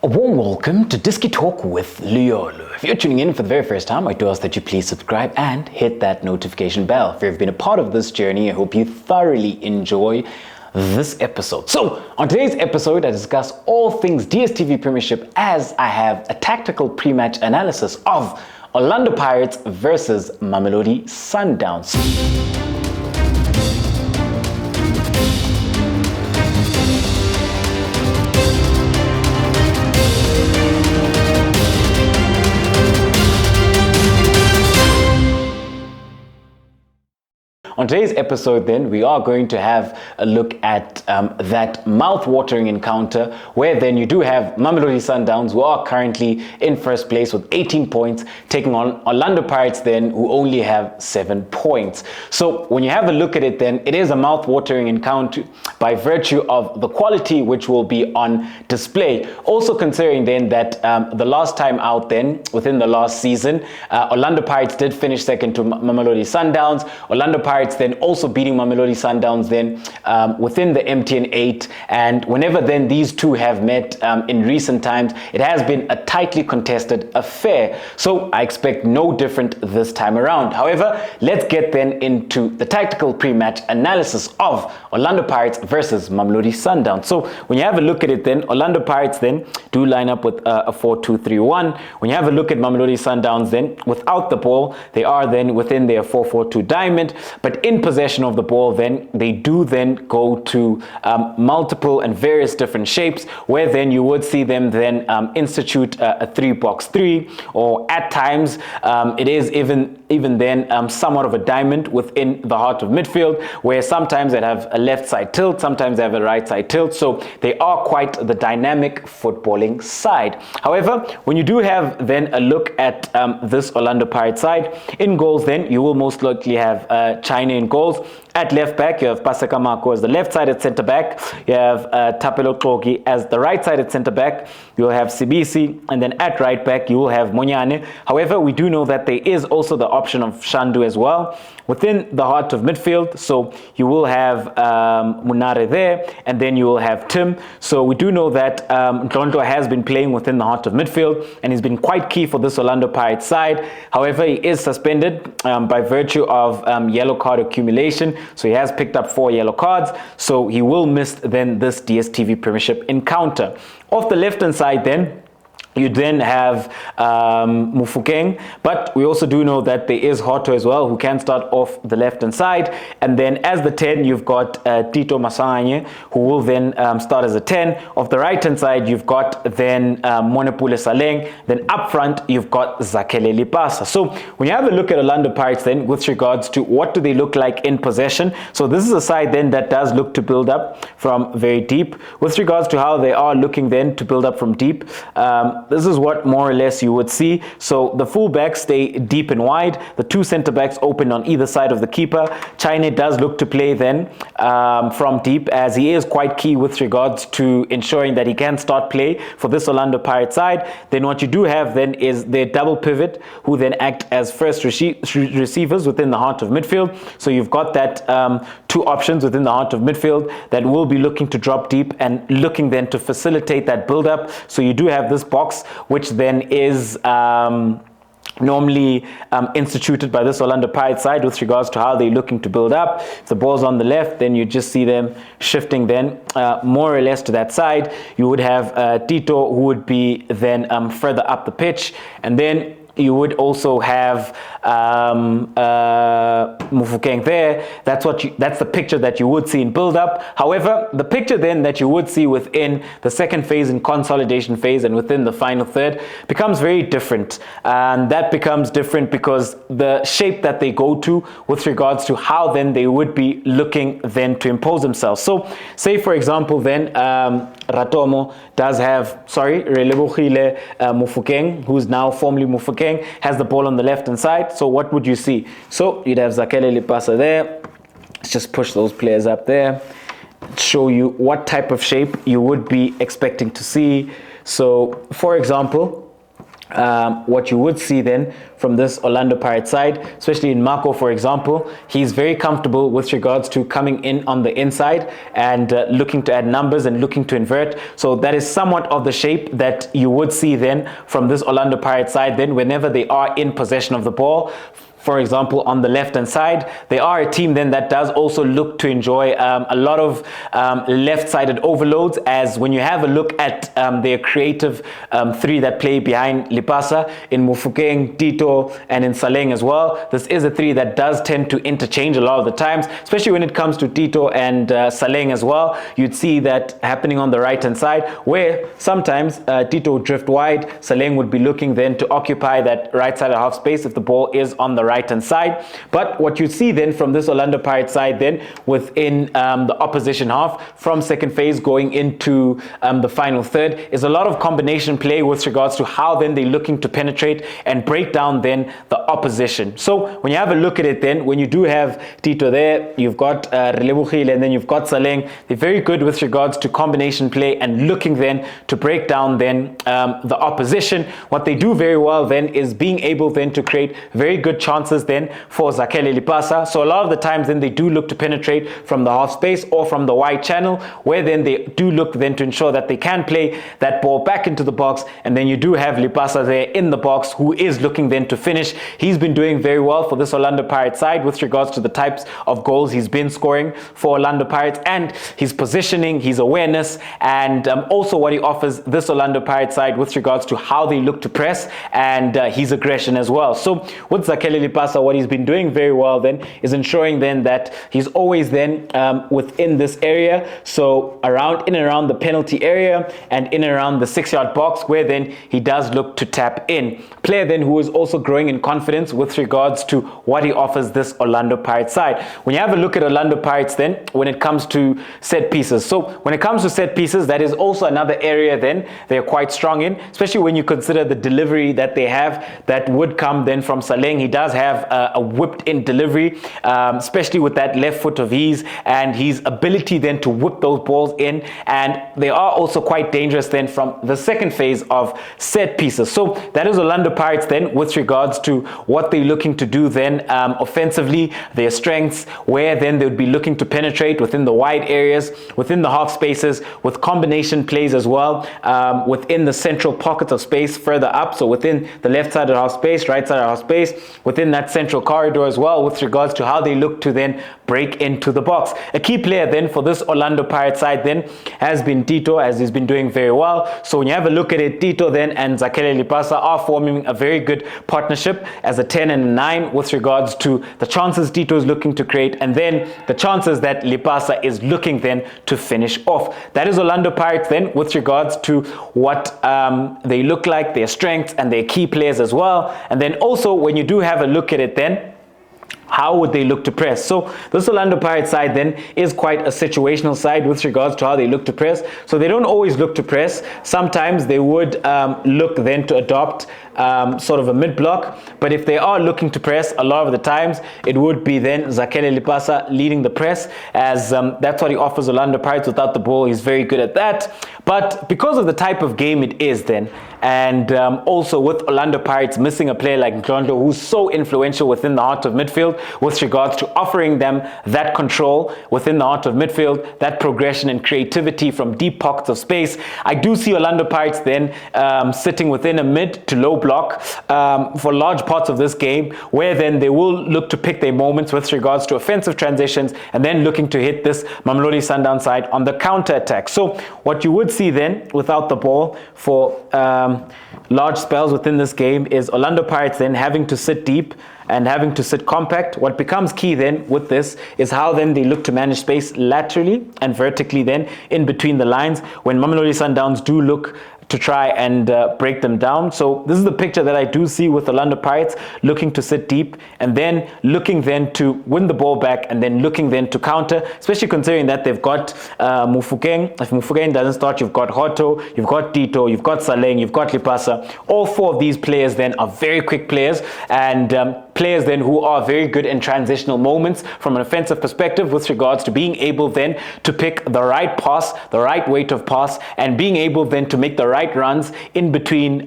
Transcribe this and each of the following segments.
A warm welcome to Disky Talk with Liolo. If you're tuning in for the very first time, I do ask that you please subscribe and hit that notification bell. If you've been a part of this journey, I hope you thoroughly enjoy this episode. So, on today's episode, I discuss all things Dstv Premiership as I have a tactical pre-match analysis of Orlando Pirates versus Mamelodi Sundowns. On today's episode then, we are going to have a look at that mouth-watering encounter where then you do have Mamelodi Sundowns, who are currently in first place with 18 points, taking on Orlando Pirates then, who only have 7 points. So when you have a look at it then, it is a mouth-watering encounter by virtue of the quality which will be on display. Also considering then that the last time out then, within the last season, Orlando Pirates did finish second to Mamelodi Sundowns. Orlando Pirates then also beating Mamelodi Sundowns then within the MTN 8, and whenever then these two have met in recent times, it has been a tightly contested affair. So I expect no different this time around. However, let's get then into the tactical pre-match analysis of Orlando Pirates versus Mamelodi Sundowns. So when you have a look at it then, Orlando Pirates then do line up with a 4-2-3-1. When you have a look at Mamelodi Sundowns then, without the ball, they are then within their 4-4-2 diamond, but in possession of the ball then they do then go to multiple and various different shapes, where then you would see them then institute a 3-box-3, or at times it is even then somewhat of a diamond within the heart of midfield, where sometimes they have a left side tilt, sometimes they have a right side tilt. So they are quite the dynamic footballing side. However, when you do have then a look at this Orlando Pirates side, in goals then you will most likely have China in goals. At left back, you have Paseka Mako as the left-sided centre-back. You have Tapelo Tloki as the right-sided centre-back. You'll have Sibisi, and then at right back, you will have Monyane. However, we do know that there is also the option of Shandu as well within the heart of midfield. So you will have Munare there, and then you will have Tim. So we do know that Ntlonto has been playing within the heart of midfield, and he's been quite key for this Orlando Pirates side. However, he is suspended by virtue of yellow card accumulation. So he has picked up 4 yellow cards. So he will miss then this Dstv Premiership encounter. Off the left-hand side then, you then have Mufukeng, but we also do know that there is Hoto as well, who can start off the left-hand side. And then as the 10, you've got Tito Maswanganyi, who will then start as a 10. Off the right-hand side, you've got then Monepule Saleng. Then up front, you've got Zakele Lipasa. So when you have a look at Orlando Pirates then, with regards to what do they look like in possession, so this is a side then that does look to build up from very deep. With regards to how they are looking then to build up from deep, this is what more or less you would see. So the fullbacks stay deep and wide. The 2 centre-backs open on either side of the keeper. China does look to play then from deep, as he is quite key with regards to ensuring that he can start play for this Orlando Pirates side. Then what you do have then is their double pivot, who then act as first receivers within the heart of midfield. So you've got that 2 options within the heart of midfield that will be looking to drop deep and looking then to facilitate that build-up. So you do have this box, which then is normally instituted by this Orlando Pirates side with regards to how they're looking to build up. If the ball's on the left, then you just see them shifting then more or less to that side. You would have Tito, who would be then further up the pitch, and then you would also have Mufukeng there. That's the picture that you would see in build-up. However, the picture then that you would see within the second phase and consolidation phase and within the final third becomes very different. And that becomes different because the shape that they go to with regards to how then they would be looking then to impose themselves. So say for example then Ratomo does have, Relebohile Mufukeng, who's now formerly Mufukeng, has the ball on the left hand side. So what would you see? So you'd have Zakele Lipasa there. Let's just push those players up there, show you what type of shape you would be expecting to see. So for example, what you would see then from this Orlando Pirates side, especially in Marco, for example, he's very comfortable with regards to coming in on the inside and looking to add numbers and looking to invert. So that is somewhat of the shape that you would see then from this Orlando Pirates side then whenever they are in possession of the ball. For example, on the left-hand side, they are a team then that does also look to enjoy a lot of left-sided overloads, as when you have a look at their creative three that play behind Lipasa, in Mofokeng, Tito, and in Saleng as well. This is a three that does tend to interchange a lot of the times, especially when it comes to Tito and Saleng as well. You'd see that happening on the right-hand side, where sometimes Tito would drift wide, Saleng would be looking then to occupy that right-sided half space if the ball is on the right-hand side. But what you see then from this Orlando Pirates side then within the opposition half from second phase going into the final third is a lot of combination play with regards to how then they're looking to penetrate and break down then the opposition. So when you have a look at it then, when you do have Tito there, you've got Relebogile, and then you've got Saleng. They're very good with regards to combination play and looking then to break down then the opposition. What they do very well then is being able then to create very good chances then for Zakele Lipasa. So a lot of the times then they do look to penetrate from the half space or from the wide channel, where then they do look then to ensure that they can play that ball back into the box, and then you do have Lipasa there in the box who is looking then to finish. He's been doing very well for this Orlando Pirates side with regards to the types of goals he's been scoring for Orlando Pirates, and his positioning, his awareness, and also what he offers this Orlando Pirates side with regards to how they look to press and his aggression as well. So with Zakele Lipasa, what he's been doing very well then is ensuring then that he's always then within this area, so in and around the penalty area and in and around the 6-yard box, where then he does look to tap in. Player then who is also growing in confidence with regards to what he offers this Orlando Pirates side. When you have a look at Orlando Pirates then when it comes to set pieces, so when it comes to set pieces, that is also another area then they're quite strong in, especially when you consider the delivery that they have that would come then from Saleng. He does have a whipped in delivery, especially with that left foot of his and his ability then to whip those balls in, and they are also quite dangerous then from the second phase of set pieces. So that is Orlando Pirates then with regards to what they're looking to do then offensively, their strengths, where then they would be looking to penetrate within the wide areas, within the half spaces, with combination plays as well, within the central pockets of space further up, so within the left side of the half space, right side of the half space, within that central corridor as well, with regards to how they look to then break into the box. A key player then for this Orlando Pirates side then has been Tito, as he's been doing very well. So when you have a look at it, Tito then and Zakele Lipasa are forming a very good partnership as a 10 and a 9 with regards to the chances Tito is looking to create and then the chances that Lipasa is looking then to finish off. That is Orlando Pirates then with regards to what they look like, their strengths and their key players as well. And then also when you do have a look at it then, how would they look to press? So this Orlando Pirates side then is quite a situational side with regards to how they look to press. So they don't always look to press. Sometimes they would look then to adopt sort of a mid-block. But if they are looking to press, a lot of the times it would be then Zakele Lipasa leading the press, as that's what he offers Orlando Pirates without the ball. He's very good at that. But because of the type of game it is then, and also with Orlando Pirates missing a player like Ndlondo, who's so influential within the heart of midfield with regards to offering them that control within the heart of midfield, that progression and creativity from deep pockets of space, I do see Orlando Pirates then sitting within a mid to low block for large parts of this game, where then they will look to pick their moments with regards to offensive transitions and then looking to hit this Mamelodi Sundowns side on the counter attack. So what you would see then without the ball for large spells within this game is Orlando Pirates then having to sit deep and having to sit compact. What becomes key then with this is how then they look to manage space laterally and vertically then in between the lines when Mamelodi Sundowns do look to try and break them down. So this is the picture that I do see with Orlando Pirates looking to sit deep and then looking then to win the ball back and then looking then to counter, especially considering that they've got Mofokeng. If Mofokeng doesn't start, you've got Hoto, you've got Tito, you've got Saleng, you've got Lipasa. All four of these players then are very quick players and players then who are very good in transitional moments from an offensive perspective with regards to being able then to pick the right pass, the right weight of pass, and being able then to make the right runs in between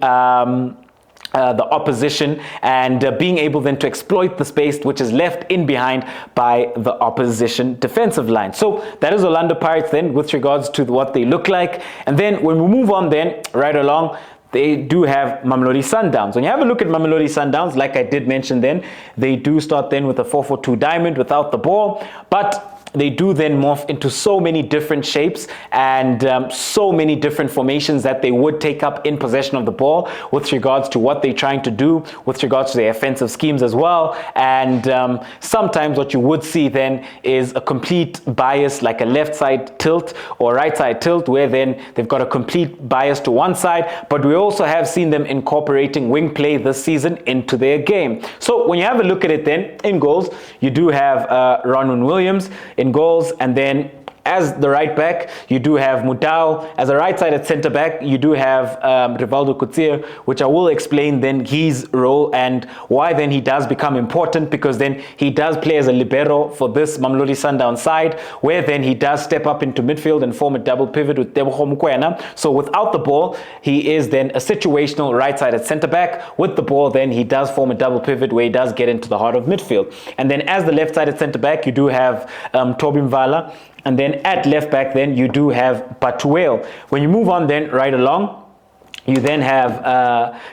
the opposition, and being able then to exploit the space which is left in behind by the opposition defensive line. So that is Orlando Pirates then with regards to what they look like. And then when we move on then right along, they do have Mamelodi Sundowns. When you have a look at Mamelodi Sundowns, like I did mention then, they do start then with a 4-4-2 diamond without the ball, but they do then morph into so many different shapes and so many different formations that they would take up in possession of the ball with regards to what they're trying to do, with regards to their offensive schemes as well. And sometimes what you would see then is a complete bias, like a left side tilt or right side tilt, where then they've got a complete bias to one side. But we also have seen them incorporating wing play this season into their game. So when you have a look at it then, in goals, you do have Ronwen Williams in goals, and then as the right back, you do have Mutau. As a right-sided centre-back, you do have Rivaldo Kutsier, which I will explain then his role and why then he does become important, because then he does play as a libero for this Mamelodi Sundowns side, where then he does step up into midfield and form a double pivot with Tebogo Mokoena. So without the ball, he is then a situational right-sided centre-back. With the ball, then he does form a double pivot where he does get into the heart of midfield. And then as the left-sided centre-back, you do have Toby Mvala. And then at left back, then you do have Batuel. When you move on then right along, you then have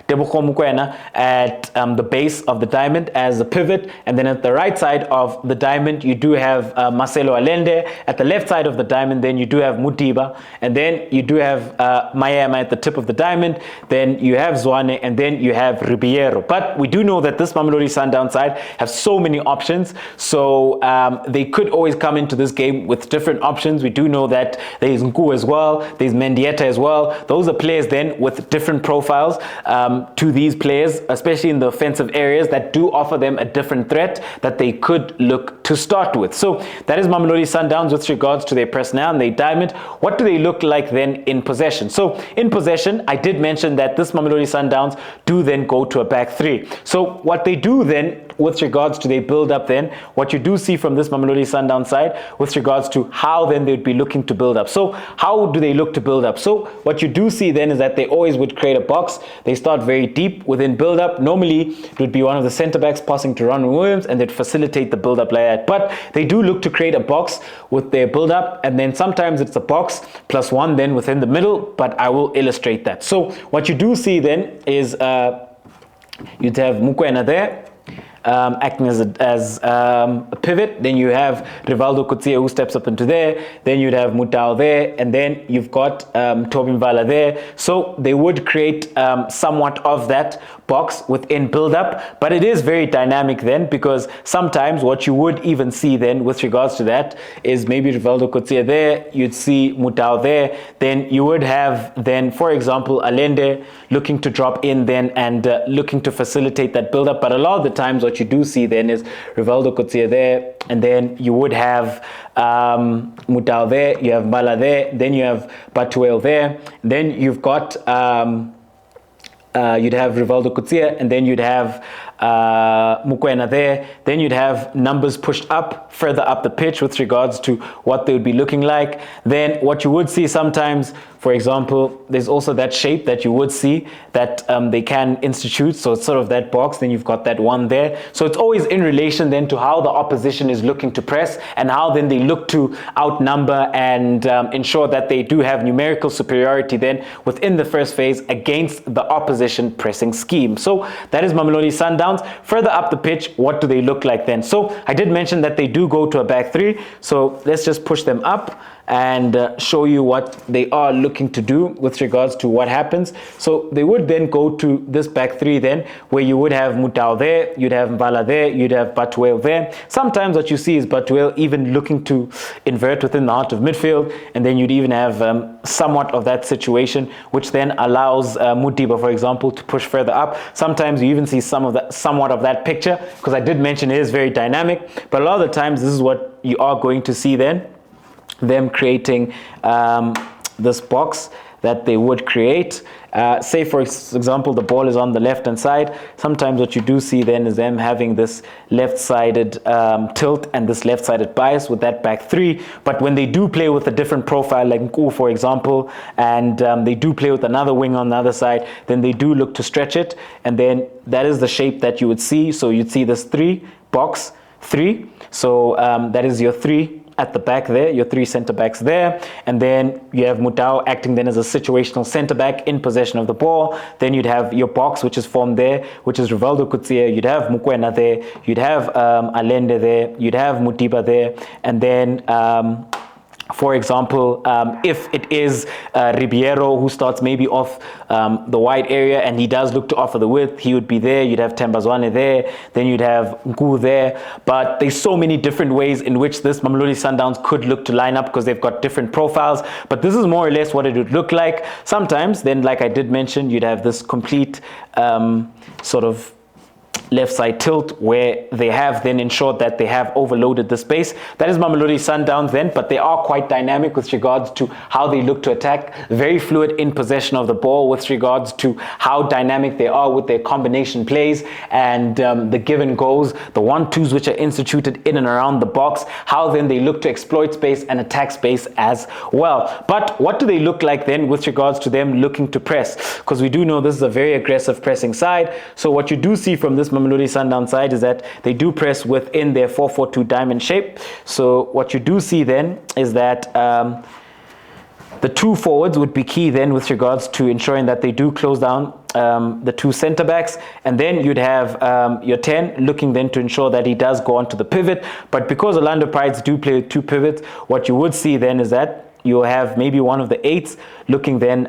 Tebogo Mokoena at the base of the diamond as a pivot. And then at the right side of the diamond, you do have Marcelo Allende. At the left side of the diamond, then you do have Mutiba. And then you do have Mayema at the tip of the diamond. Then you have Zwane, and then you have Ribiero. But we do know that this Mamelodi Sundowns side have so many options. So they could always come into this game with different options. We do know that there's Nku as well. There's Mendieta as well. Those are players then with different profiles to these players, especially in the offensive areas, that do offer them a different threat that they could look to start with. So that is Mamelodi Sundowns with regards to their personnel and their diamond. What do they look like then in possession? So in possession, I did mention that this Mamelodi Sundowns do then go to a back three. So what they do then with regards to their build up then, what you do see from this Mamelodi Sundowns side with regards to how then they'd be looking to build up. So how do they look to build up? So what you do see then is that they always would create a box. They start very deep within build up. Normally it would be one of the centre backs passing to Ronwen Williams, and they'd facilitate the build up like that. But they do look to create a box with their build up, and then sometimes it's a box plus one then within the middle, but I will illustrate that. So what you do see then is you'd have Mokoena there, acting as a pivot. Then you have Rivaldo Kutsier who steps up into there. Then you'd have Mutau there, and then you've got Toby Mvala there. So they would create somewhat of that box within build-up, but it is very dynamic then, because sometimes what you would even see then with regards to that is maybe Rivaldo Kutsier there, you'd see Mutau there, then you would have then, for example, Allende looking to drop in then and looking to facilitate that build-up. But a lot of the times what you do see then is Rivaldo Kutsier there, and then you would have Mutau there, you have Mbala there, then you have Batuel there, then you've got you'd have Rivaldo Kutsier, and then you'd have Mokoena there. Then you'd have numbers pushed up, further up the pitch with regards to what they would be looking like. Then what you would see sometimes, for example, there's also that shape that you would see that they can institute. So it's sort of that box, then you've got that one there. So it's always in relation then to how the opposition is looking to press and how then they look to outnumber and ensure that they do have numerical superiority then within the first phase against the opposition pressing scheme. So that is Mamelodi Sundowns. Further up the pitch, what do they look like then? So I did mention that they do go to a back three. So let's just push them up and show you what they are looking to do with regards to what happens. So they would then go to this back three then, where you would have Mutau there, you'd have Mbala there, you'd have Batuel there. Sometimes what you see is Batuel even looking to invert within the heart of midfield, and then you'd even have somewhat of that situation, which then allows Mutiba, for example, to push further up. Sometimes you even see somewhat of that picture, because I did mention it is very dynamic, but a lot of the times this is what you are going to see then, them creating this box that they would create. say for example the ball is on the left hand side, sometimes what you do see then is them having this left-sided tilt and this left-sided bias with that back three. But when they do play with a different profile, like Nku for example, and they do play with another wing on the other side, then they do look to stretch it, and then that is the shape that you would see. So you'd see this 3 box 3, so that is your 3 at the back there, your 3 center backs there, and then you have Mudau acting then as a situational center back in possession of the ball. Then you'd have your box which is formed there, which is Rivaldo Kutsia, you'd have Mukwena there, you'd have Alende there, you'd have Mutiba there, and then for example, if it is Ribiero who starts maybe off the wide area and he does look to offer the width, he would be there. You'd have Tembazwane there, then you'd have Nku there. But there's so many different ways in which this Mamelodi Sundowns could look to line up because they've got different profiles. But this is more or less what it would look like. Sometimes, then, like I did mention, you'd have this complete sort of left side tilt where they have then ensured that they have overloaded the space. That is Mamelodi Sundowns then, but they are quite dynamic with regards to how they look to attack, very fluid in possession of the ball with regards to how dynamic they are with their combination plays and the give and goes, the 1-2s which are instituted in and around the box, how then they look to exploit space and attack space as well. But what do they look like then with regards to them looking to press? Because we do know this is a very aggressive pressing side. So what you do see from this Mamelodi Sundowns side is that they do press within their 4-4-2 diamond shape. So what you do see then is that the 2 forwards would be key then with regards to ensuring that they do close down the 2 center backs, and then you'd have your 10 looking then to ensure that he does go onto the pivot. But because Orlando Pirates do play with 2 pivots, what you would see then is that you'll have maybe one of the 8s looking then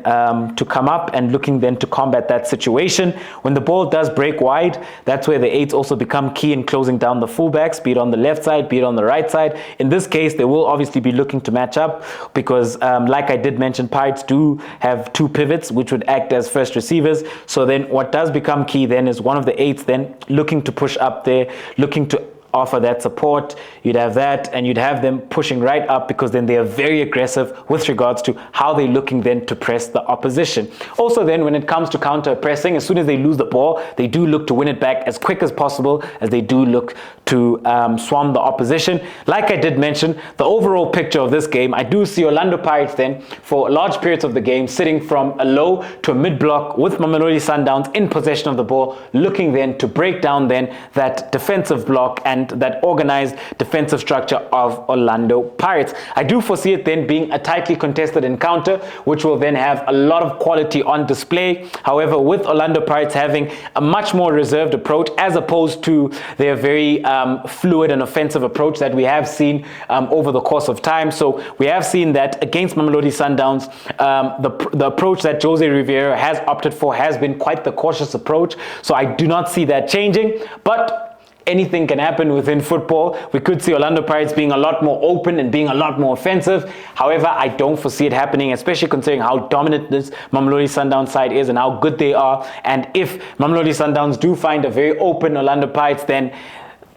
to come up and looking then to combat that situation. When the ball does break wide, that's where the 8s also become key in closing down the fullbacks, be it on the left side, be it on the right side. In this case, they will obviously be looking to match up because like I did mention, Pirates do have 2 pivots which would act as first receivers. So then what does become key then is one of the 8s then looking to push up there, looking to offer that support. You'd have that, and you'd have them pushing right up because then they are very aggressive with regards to how they're looking then to press the opposition. Also then when it comes to counter pressing, as soon as they lose the ball, they do look to win it back as quick as possible, as they do look to swarm the opposition. Like I did mention, the overall picture of this game, I do see Orlando Pirates then for large periods of the game sitting from a low to a mid block with Mamelodi Sundowns in possession of the ball, looking then to break down then that defensive block and that organized defensive structure of Orlando Pirates. I do foresee it then being a tightly contested encounter, which will then have a lot of quality on display. However, with Orlando Pirates having a much more reserved approach as opposed to their very fluid and offensive approach that we have seen over the course of time. So we have seen that against Mamelodi Sundowns, the approach that Jose Ribiero has opted for has been quite the cautious approach. So I do not see that changing, but anything can happen within football. We could see Orlando Pirates being a lot more open and being a lot more offensive. However, I don't foresee it happening, especially considering how dominant this Mamelodi Sundowns side is and how good they are. And if Mamelodi Sundowns do find a very open Orlando Pirates, then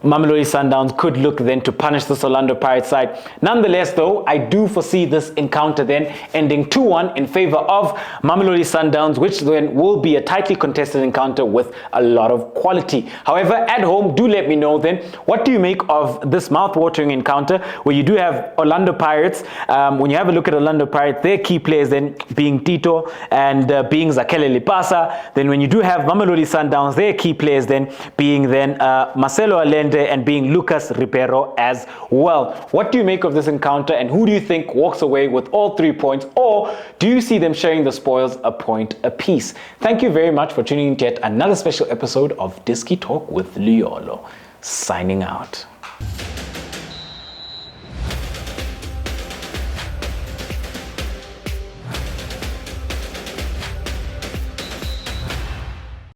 Mamelodi Sundowns could look then to punish this Orlando Pirates side. Nonetheless, though, I do foresee this encounter then ending 2-1 in favor of Mamelodi Sundowns, which then will be a tightly contested encounter with a lot of quality. However, at home, do let me know then, what do you make of this mouth-watering encounter where you do have Orlando Pirates? When you have a look at Orlando Pirates, their key players then being Tito and being Zakele Lipasa. Then when you do have Mamelodi Sundowns, their key players then being then Marcelo Allende and being Lucas Ribiero as well. What do you make of this encounter, and who do you think walks away with all 3 points, or do you see them sharing the spoils a point apiece? Thank you very much for tuning in to yet another special episode of Diski Talk with Liolo. Signing out.